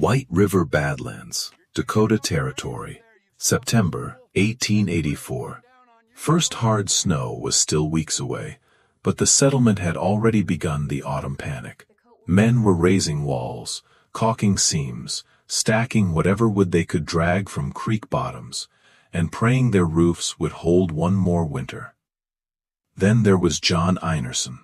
White River Badlands, Dakota Territory, September 1884. First hard snow was still weeks away, but the settlement had already begun the autumn panic. Men were raising walls, caulking seams, stacking whatever wood they could drag from creek bottoms, and praying their roofs would hold one more winter. Then there was John Einarsson.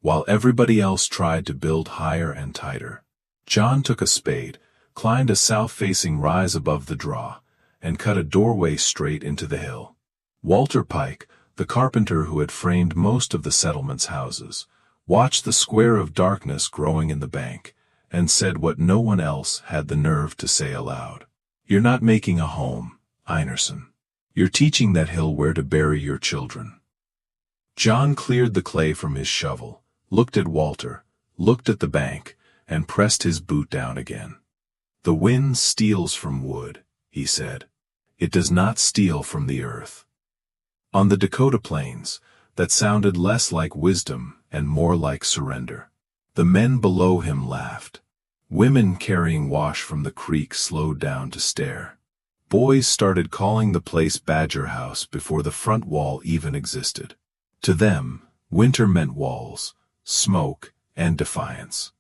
While everybody else tried to build higher and tighter, John took a spade, climbed a south-facing rise above the draw, and cut a doorway straight into the hill. Walter Pike, the carpenter who had framed most of the settlement's houses, watched the square of darkness growing in the bank, and said what no one else had the nerve to say aloud. "You're not making a home, Einarsson. You're teaching that hill where to bury your children." John cleared the clay from his shovel, looked at Walter, looked at the bank, and pressed his boot down again. "The wind steals from wood," he said. "It does not steal from the earth." On the Dakota plains, that sounded less like wisdom and more like surrender. The men below him laughed. Women carrying wash from the creek slowed down to stare. Boys started calling the place Badger House before the front wall even existed. To them, winter meant walls, smoke, and defiance.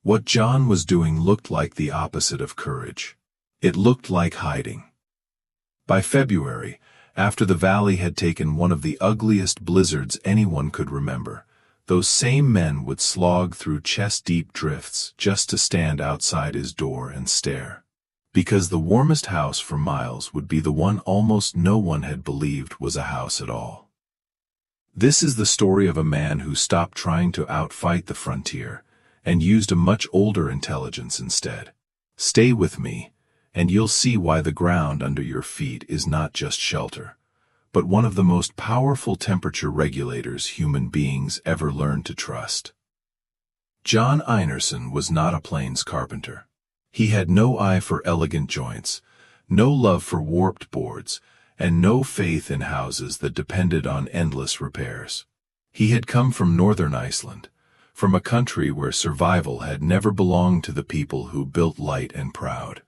What John was doing looked like the opposite of courage. It looked like hiding. By February, after the valley had taken one of the ugliest blizzards anyone could remember, those same men would slog through chest-deep drifts just to stand outside his door and stare. Because the warmest house for miles would be the one almost no one had believed was a house at all. This is the story of a man who stopped trying to outfight the frontier and used a much older intelligence instead. Stay with me, and you'll see why the ground under your feet is not just shelter, but one of the most powerful temperature regulators human beings ever learned to trust. John Einarsson was not a plains carpenter. He had no eye for elegant joints, no love for warped boards, and no faith in houses that depended on endless repairs. He had come from northern Iceland, from a country where survival had never belonged to the people who built light and proud.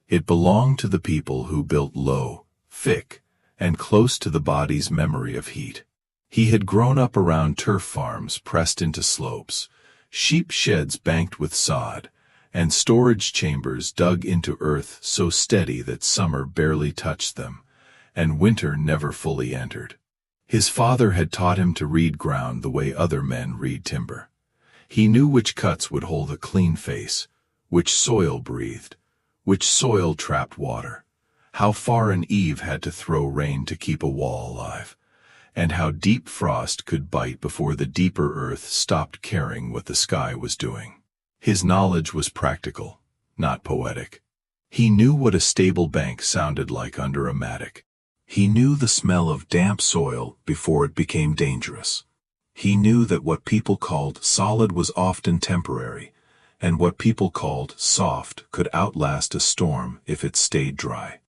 It belonged to the people who built low, thick, and close to the body's memory of heat. He had grown up around turf farms pressed into slopes, sheep sheds banked with sod, and storage chambers dug into earth so steady that summer barely touched them, and winter never fully entered. His father had taught him to read ground the way other men read timber. He knew which cuts would hold a clean face, which soil breathed, which soil trapped water, how far an eave had to throw rain to keep a wall alive, and how deep frost could bite before the deeper earth stopped caring what the sky was doing. His knowledge was practical, not poetic. He knew what a stable bank sounded like under a mattock. He knew the smell of damp soil before it became dangerous. He knew that what people called solid was often temporary, and what people called soft could outlast a storm if it stayed dry.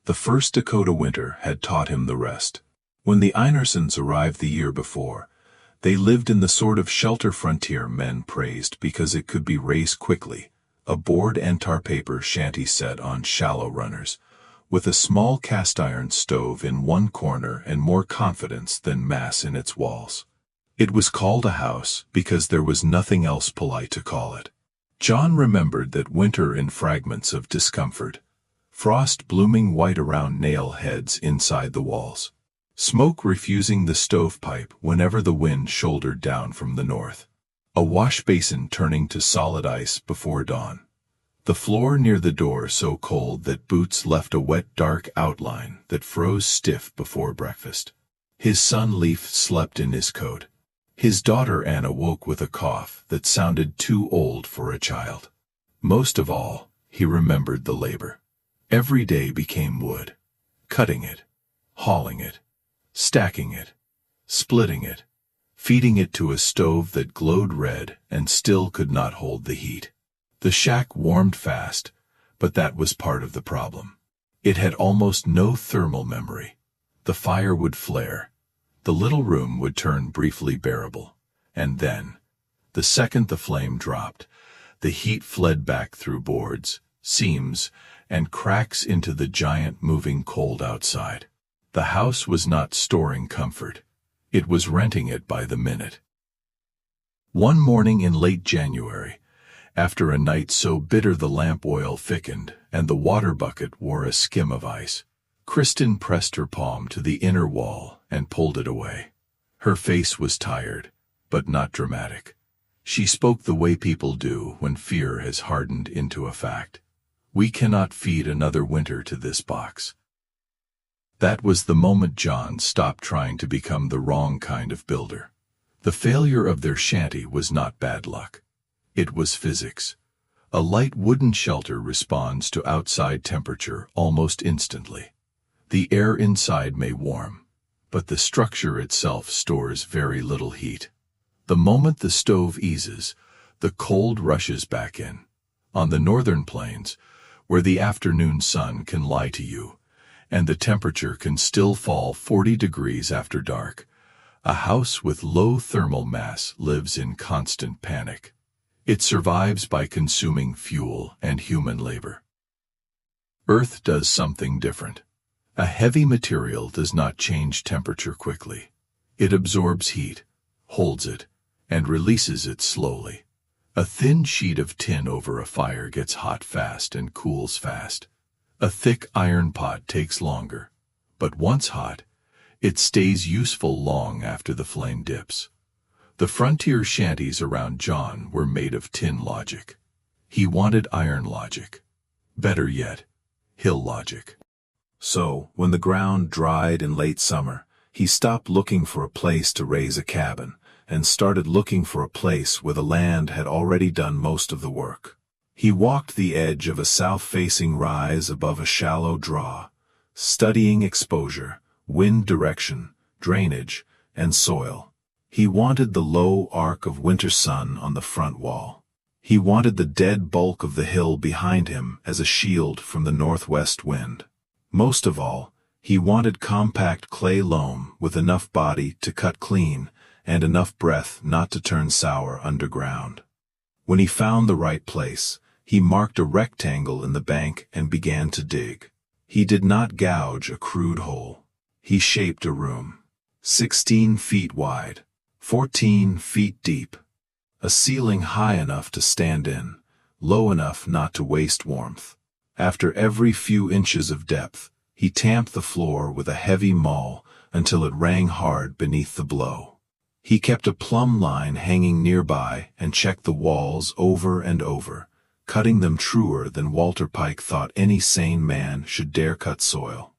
The first Dakota winter had taught him the rest. When the Einarssons arrived the year before, they lived in the sort of shelter frontier men praised because it could be raised quickly, a board and tar paper shanty set on shallow runners, with a small cast-iron stove in one corner and more confidence than mass in its walls. It was called a house because there was nothing else polite to call it. John remembered that winter in fragments of discomfort, frost blooming white around nail heads inside the walls, smoke refusing the stovepipe whenever the wind shouldered down from the north, a wash basin turning to solid ice before dawn, the floor near the door so cold that boots left a wet dark outline that froze stiff before breakfast. His son Leif slept in his coat. His daughter Anna woke with a cough that sounded too old for a child. Most of all, he remembered the labor. Every day became wood, cutting it, hauling it, stacking it, splitting it, feeding it to a stove that glowed red and still could not hold the heat. The shack warmed fast, but that was part of the problem. It had almost no thermal memory. The fire would flare. The little room would turn briefly bearable. And then, the second the flame dropped, The heat fled back through boards, seams, and cracks into the giant moving cold outside. The house was not storing comfort. It was renting it by the minute. One morning in late January, after a night so bitter the lamp oil thickened and the water bucket wore a skim of ice, Kristen pressed her palm to the inner wall and pulled it away. Her face was tired, but not dramatic. She spoke the way people do when fear has hardened into a fact. We cannot feed another winter to this box. That was the moment John stopped trying to become the wrong kind of builder. The failure of their shanty was not bad luck. It was physics. A light wooden shelter responds to outside temperature almost instantly. The air inside may warm, but the structure itself stores very little heat. The moment the stove eases, the cold rushes back in. On the northern plains, where the afternoon sun can lie to you, and the temperature can still fall 40 degrees after dark, a house with low thermal mass lives in constant panic. It survives by consuming fuel and human labor. Earth does something different. A heavy material does not change temperature quickly. It absorbs heat, holds it, and releases it slowly. A thin sheet of tin over a fire gets hot fast and cools fast. A thick iron pot takes longer, but once hot, it stays useful long after the flame dips. The frontier shanties around John were made of tin logic. He wanted iron logic. Better yet, hill logic. So, when the ground dried in late summer, he stopped looking for a place to raise a cabin and started looking for a place where the land had already done most of the work. He walked the edge of a south-facing rise above a shallow draw, studying exposure, wind direction, drainage, and soil. He wanted the low arc of winter sun on the front wall. He wanted the dead bulk of the hill behind him as a shield from the northwest wind. Most of all, he wanted compact clay loam with enough body to cut clean and enough breath not to turn sour underground. When he found the right place, he marked a rectangle in the bank and began to dig. He did not gouge a crude hole. He shaped a room. 16 feet wide, 14 feet deep. A ceiling high enough to stand in, low enough not to waste warmth. After every few inches of depth, he tamped the floor with a heavy maul until it rang hard beneath the blow. He kept a plumb line hanging nearby and checked the walls over and over, cutting them truer than Walter Pike thought any sane man should dare cut soil.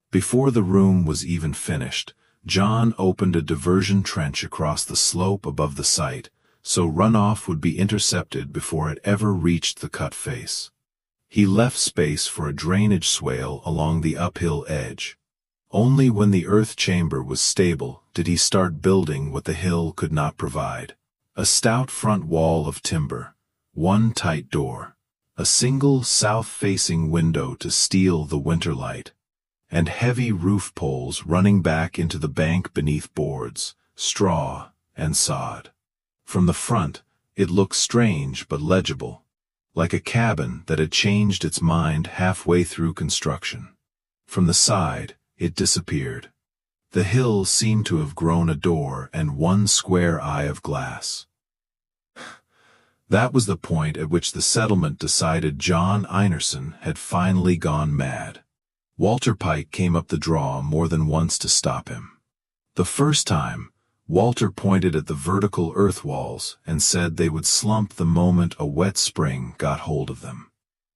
Before the room was even finished, John opened a diversion trench across the slope above the site, so runoff would be intercepted before it ever reached the cut face. He left space for a drainage swale along the uphill edge. Only when the earth chamber was stable did he start building what the hill could not provide. A stout front wall of timber, one tight door, a single south-facing window to steal the winter light, and heavy roof poles running back into the bank beneath boards, straw, and sod. From the front, it looked strange but legible, like a cabin that had changed its mind halfway through construction. From the side, it disappeared. The hill seemed to have grown a door and one square eye of glass. That was the point at which the settlement decided John Einarsson had finally gone mad. Walter Pike came up the draw more than once to stop him. The first time, Walter pointed at the vertical earth walls and said they would slump the moment a wet spring got hold of them.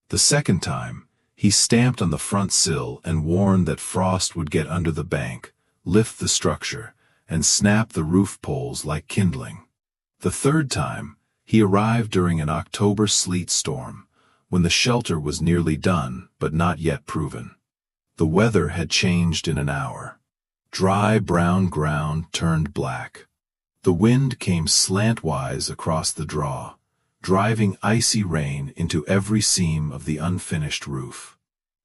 The second time, he stamped on the front sill and warned that frost would get under the bank, lift the structure, and snap the roof poles like kindling. The third time, he arrived during an October sleet storm, when the shelter was nearly done but not yet proven. The weather had changed in an hour. Dry brown ground turned black. The wind came slantwise across the draw, driving icy rain into every seam of the unfinished roof.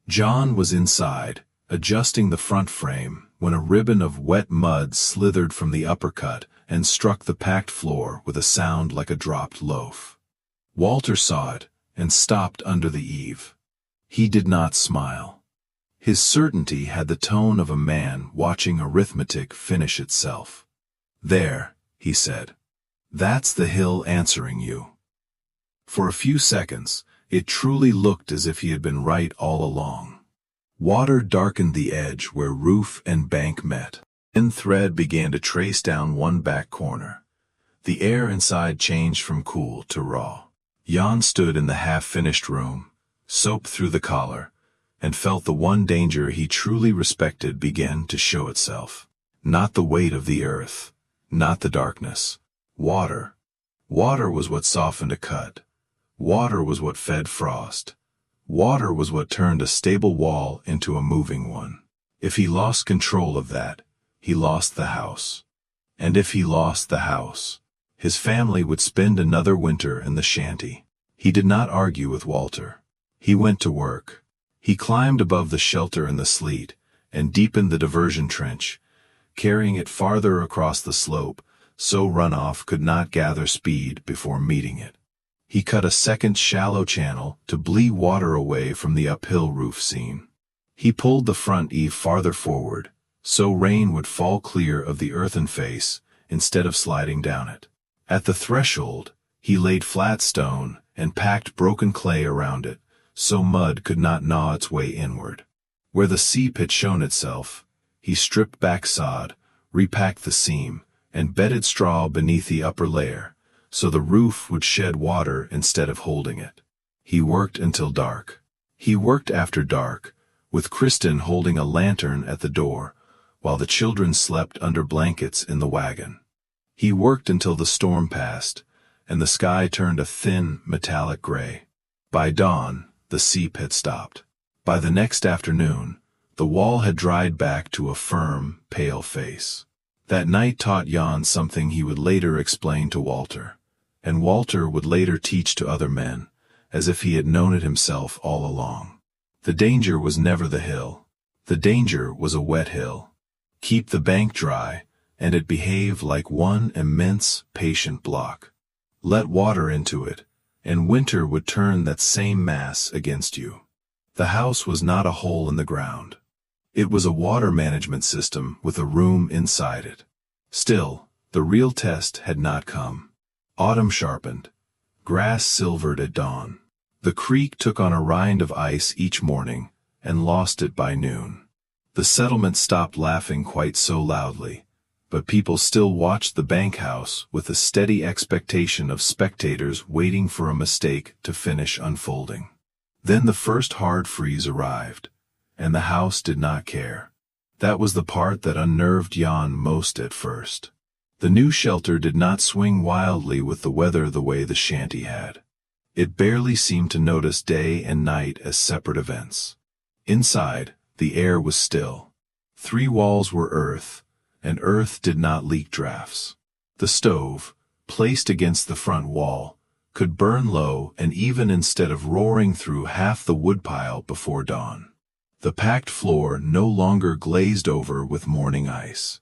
John was inside, adjusting the front frame, when a ribbon of wet mud slithered from the upper cut and struck the packed floor with a sound like a dropped loaf. Walter saw it, and stopped under the eave. He did not smile. His certainty had the tone of a man watching arithmetic finish itself. "There," he said. "That's the hill answering you." For a few seconds, it truly looked as if he had been right all along. Water darkened the edge where roof and bank met. A thin thread began to trace down one back corner. The air inside changed from cool to raw. Jan stood in the half-finished room, soaped through the collar, and felt the one danger he truly respected begin to show itself. Not the weight of the earth, not the darkness. Water. Water was what softened a cut. Water was what fed frost. Water was what turned a stable wall into a moving one. If he lost control of that, he lost the house. And if he lost the house, his family would spend another winter in the shanty. He did not argue with Walter. He went to work. He climbed above the shelter in the sleet, and deepened the diversion trench, carrying it farther across the slope, so runoff could not gather speed before meeting it. He cut a second shallow channel to bleed water away from the uphill roof seam. He pulled the front eave farther forward, so rain would fall clear of the earthen face instead of sliding down it. At the threshold, he laid flat stone and packed broken clay around it, so mud could not gnaw its way inward. Where the seep had shown itself, he stripped back sod, repacked the seam, and bedded straw beneath the upper layer, so the roof would shed water instead of holding it. He worked until dark. He worked after dark, with Kristen holding a lantern at the door, while the children slept under blankets in the wagon. He worked until the storm passed, and the sky turned a thin, metallic gray. By dawn, the seep had stopped. By the next afternoon, the wall had dried back to a firm, pale face. That night taught Jan something he would later explain to Walter, and Walter would later teach to other men, as if he had known it himself all along. The danger was never the hill. The danger was a wet hill. Keep the bank dry, and it behaved like one immense, patient block. Let water into it, and winter would turn that same mass against you. The house was not a hole in the ground. It was a water management system with a room inside it. Still, the real test had not come. Autumn sharpened. Grass silvered at dawn. The creek took on a rind of ice each morning, and lost it by noon. The settlement stopped laughing quite so loudly, but people still watched the bank house with a steady expectation of spectators waiting for a mistake to finish unfolding. Then the first hard freeze arrived, and the house did not care. That was the part that unnerved Jan most at first. The new shelter did not swing wildly with the weather the way the shanty had. It barely seemed to notice day and night as separate events. Inside, the air was still. 3 walls were earth, and earth did not leak drafts. The stove, placed against the front wall, could burn low and even instead of roaring through half the woodpile before dawn. The packed floor no longer glazed over with morning ice.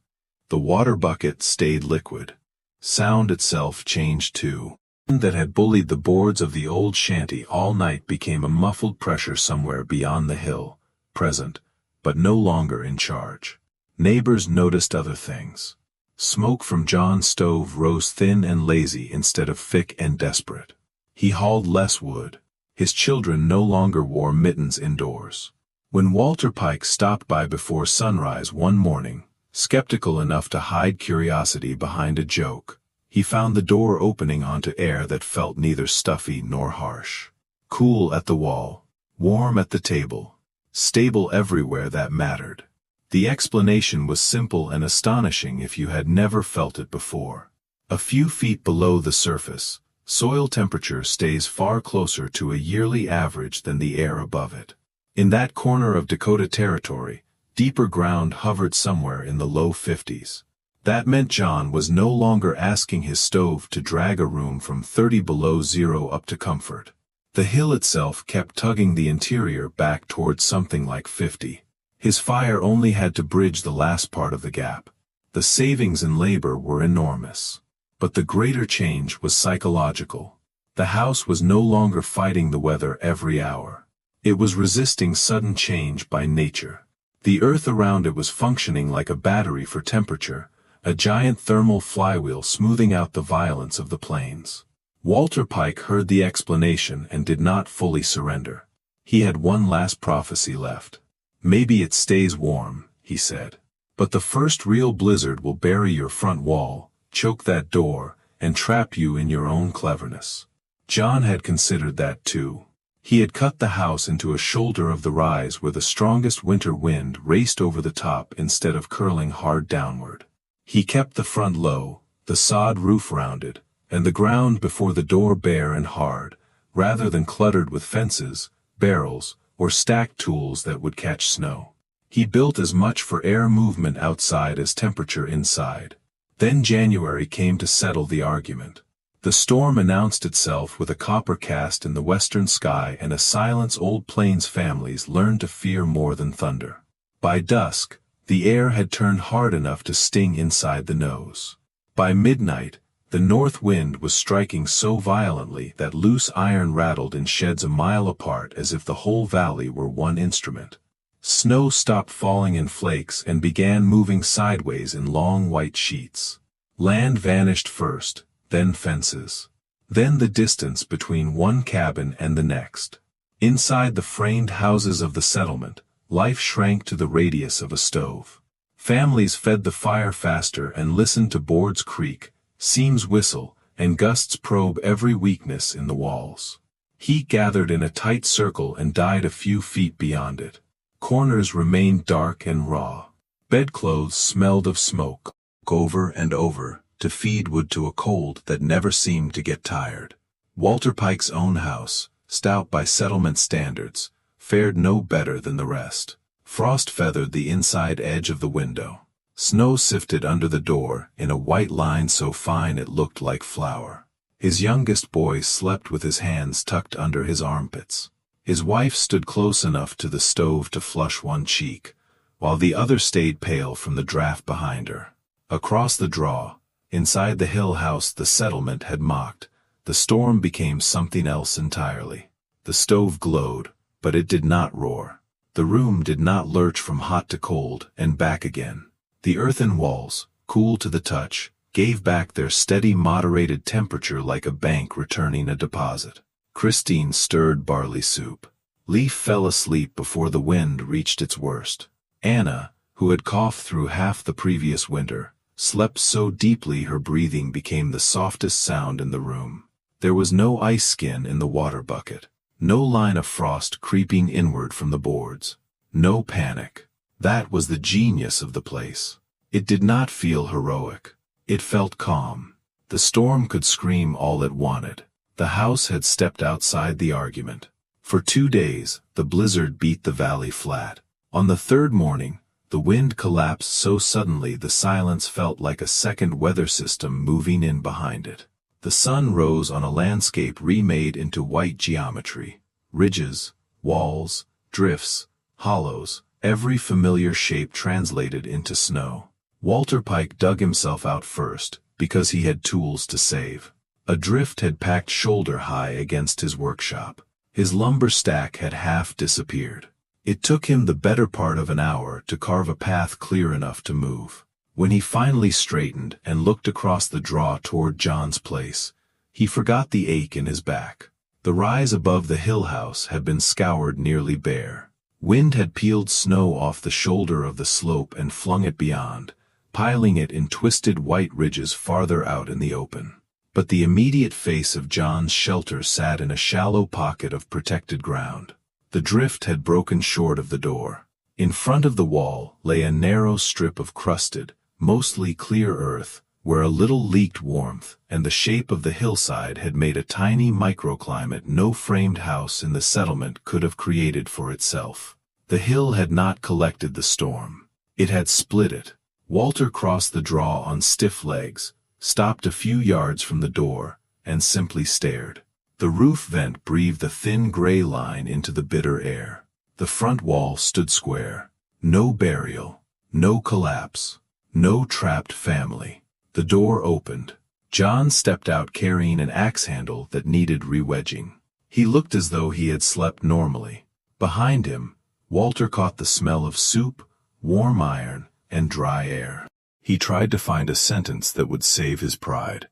The water bucket stayed liquid. Sound itself changed too. That had bullied the boards of the old shanty all night became a muffled pressure somewhere beyond the hill, present, but no longer in charge. Neighbors noticed other things. Smoke from John's stove rose thin and lazy instead of thick and desperate. He hauled less wood. His children no longer wore mittens indoors. When Walter Pike stopped by before sunrise one morning, skeptical enough to hide curiosity behind a joke, he found the door opening onto air that felt neither stuffy nor harsh. Cool at the wall, warm at the table, stable everywhere that mattered. The explanation was simple and astonishing if you had never felt it before. A few feet below the surface, soil temperature stays far closer to a yearly average than the air above it. In that corner of Dakota Territory, deeper ground hovered somewhere in the low 50s. That meant John was no longer asking his stove to drag a room from 30 below zero up to comfort. The hill itself kept tugging the interior back towards something like 50. His fire only had to bridge the last part of the gap. The savings in labor were enormous. But the greater change was psychological. The house was no longer fighting the weather every hour. It was resisting sudden change by nature. The earth around it was functioning like a battery for temperature, a giant thermal flywheel smoothing out the violence of the plains. Walter Pike heard the explanation and did not fully surrender. He had one last prophecy left. "Maybe it stays warm," he said. "But the first real blizzard will bury your front wall, choke that door, and trap you in your own cleverness." John had considered that too. He had cut the house into a shoulder of the rise where the strongest winter wind raced over the top instead of curling hard downward. He kept the front low, the sod roof rounded, and the ground before the door bare and hard, rather than cluttered with fences, barrels, or stacked tools that would catch snow. He built as much for air movement outside as temperature inside. Then January came to settle the argument. The storm announced itself with a copper cast in the western sky and a silence old plains families learned to fear more than thunder. By dusk, the air had turned hard enough to sting inside the nose. By midnight, the north wind was striking so violently that loose iron rattled in sheds a mile apart as if the whole valley were one instrument. Snow stopped falling in flakes and began moving sideways in long white sheets. Land vanished first, then fences. Then the distance between one cabin and the next. Inside the framed houses of the settlement, life shrank to the radius of a stove. Families fed the fire faster and listened to boards creak, seams whistle, and gusts probe every weakness in the walls. Heat gathered in a tight circle and died a few feet beyond it. Corners remained dark and raw. Bedclothes smelled of smoke, over and over, to feed wood to a cold that never seemed to get tired. Walter Pike's own house, stout by settlement standards, fared no better than the rest. Frost feathered the inside edge of the window. Snow sifted under the door in a white line so fine it looked like flour. His youngest boy slept with his hands tucked under his armpits. His wife stood close enough to the stove to flush one cheek, while the other stayed pale from the draft behind her. Across the draw, inside the hill house the settlement had mocked, the storm became something else entirely. The stove glowed, but it did not roar. The room did not lurch from hot to cold and back again. The earthen walls, cool to the touch, gave back their steady moderated temperature like a bank returning a deposit. Christine stirred barley soup. Leaf fell asleep before the wind reached its worst. Anna, who had coughed through half the previous winter, slept so deeply her breathing became the softest sound in the room. There was no ice skin in the water bucket, no line of frost creeping inward from the boards. No panic. That was the genius of the place. It did not feel heroic. It felt calm. The storm could scream all it wanted. The house had stepped outside the argument. For 2 days, the blizzard beat the valley flat. On the third morning, the wind collapsed so suddenly the silence felt like a second weather system moving in behind it. The sun rose on a landscape remade into white geometry. Ridges, walls, drifts, hollows, every familiar shape translated into snow. Walter Pike dug himself out first, because he had tools to save. A drift had packed shoulder-high against his workshop. His lumber stack had half disappeared. It took him the better part of an hour to carve a path clear enough to move. When he finally straightened and looked across the draw toward John's place, he forgot the ache in his back. The rise above the hill house had been scoured nearly bare. Wind had peeled snow off the shoulder of the slope and flung it beyond, piling it in twisted white ridges farther out in the open. But the immediate face of John's shelter sat in a shallow pocket of protected ground. The drift had broken short of the door. In front of the wall lay a narrow strip of crusted, mostly clear earth, where a little leaked warmth and the shape of the hillside had made a tiny microclimate no framed house in the settlement could have created for itself. The hill had not collected the storm. It had split it. Walter crossed the draw on stiff legs, stopped a few yards from the door, and simply stared. The roof vent breathed a thin gray line into the bitter air. The front wall stood square. No burial, no collapse, no trapped family. The door opened. John stepped out carrying an axe handle that needed re-wedging. He looked as though he had slept normally. Behind him, Walter caught the smell of soup, warm iron, and dry air. He tried to find a sentence that would save his pride,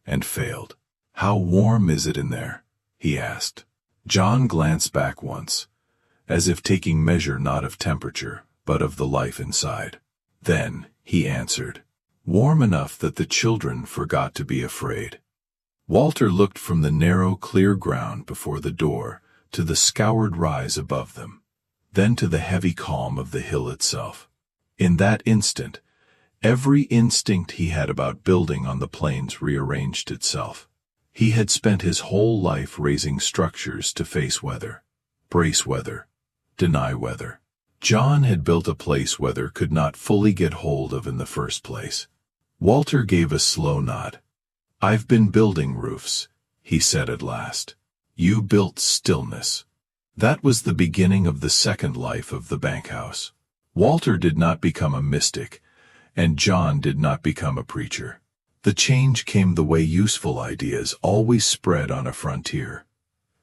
and failed. "How warm is it in there?" he asked. John glanced back once, as if taking measure not of temperature, but of the life inside. Then he answered, "Warm enough that the children forgot to be afraid." Walter looked from the narrow, clear ground before the door to the scoured rise above them, then to the heavy calm of the hill itself. In that instant, every instinct he had about building on the plains rearranged itself. He had spent his whole life raising structures to face weather, brace weather, deny weather. John had built a place weather could not fully get hold of in the first place. Walter gave a slow nod. "I've been building roofs," he said at last. "You built stillness." That was the beginning of the second life of the bank house. Walter did not become a mystic, and John did not become a preacher. The change came the way useful ideas always spread on a frontier,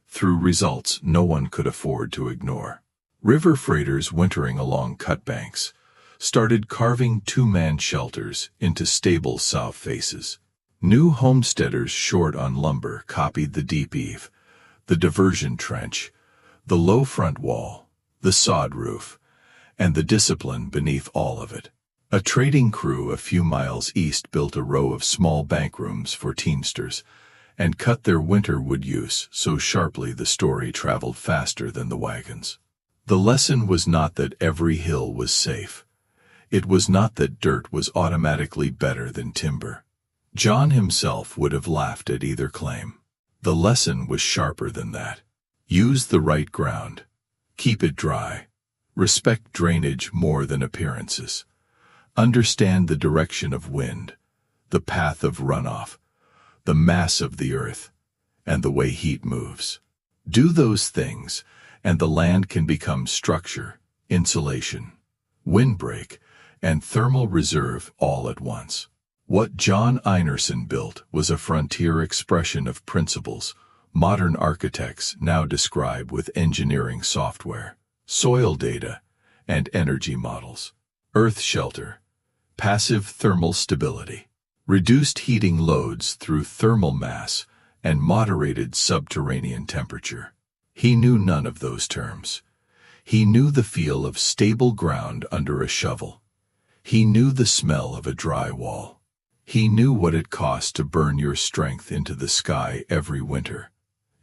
through results no one could afford to ignore. River freighters wintering along cut banks started carving two-man shelters into stable south faces. New homesteaders short on lumber copied the deep eave, the diversion trench, the low front wall, the sod roof, and the discipline beneath all of it. A trading crew a few miles east built a row of small bank rooms for teamsters and cut their winter wood use so sharply the story traveled faster than the wagons. The lesson was not that every hill was safe. It was not that dirt was automatically better than timber. John himself would have laughed at either claim. The lesson was sharper than that. Use the right ground. Keep it dry. Respect drainage more than appearances. Understand the direction of wind, the path of runoff, the mass of the earth, and the way heat moves. Do those things, and the land can become structure, insulation, windbreak, and thermal reserve all at once. What John Einarsson built was a frontier expression of principles modern architects now describe with engineering software, soil data, and energy models. Earth shelter, passive thermal stability, reduced heating loads through thermal mass, and moderated subterranean temperature. He knew none of those terms. He knew the feel of stable ground under a shovel. He knew the smell of a dry wall. He knew what it cost to burn your strength into the sky every winter,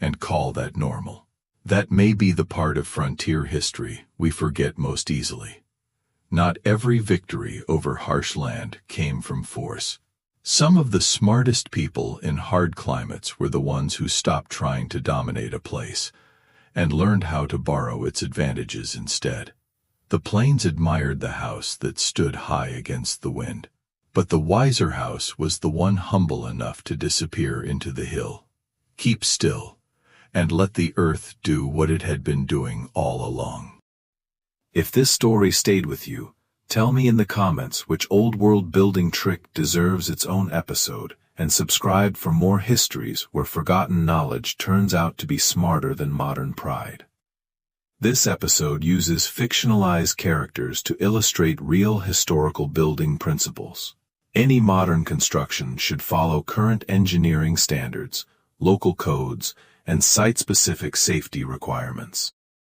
and call that normal. That may be the part of frontier history we forget most easily. Not every victory over harsh land came from force. Some of the smartest people in hard climates were the ones who stopped trying to dominate a place and learned how to borrow its advantages instead. The plains admired the house that stood high against the wind, but the wiser house was the one humble enough to disappear into the hill. Keep still, and let the earth do what it had been doing all along. If this story stayed with you, tell me in the comments which old world building trick deserves its own episode, and subscribe for more histories where forgotten knowledge turns out to be smarter than modern pride. This episode uses fictionalized characters to illustrate real historical building principles. Any modern construction should follow current engineering standards, local codes, and site-specific safety requirements.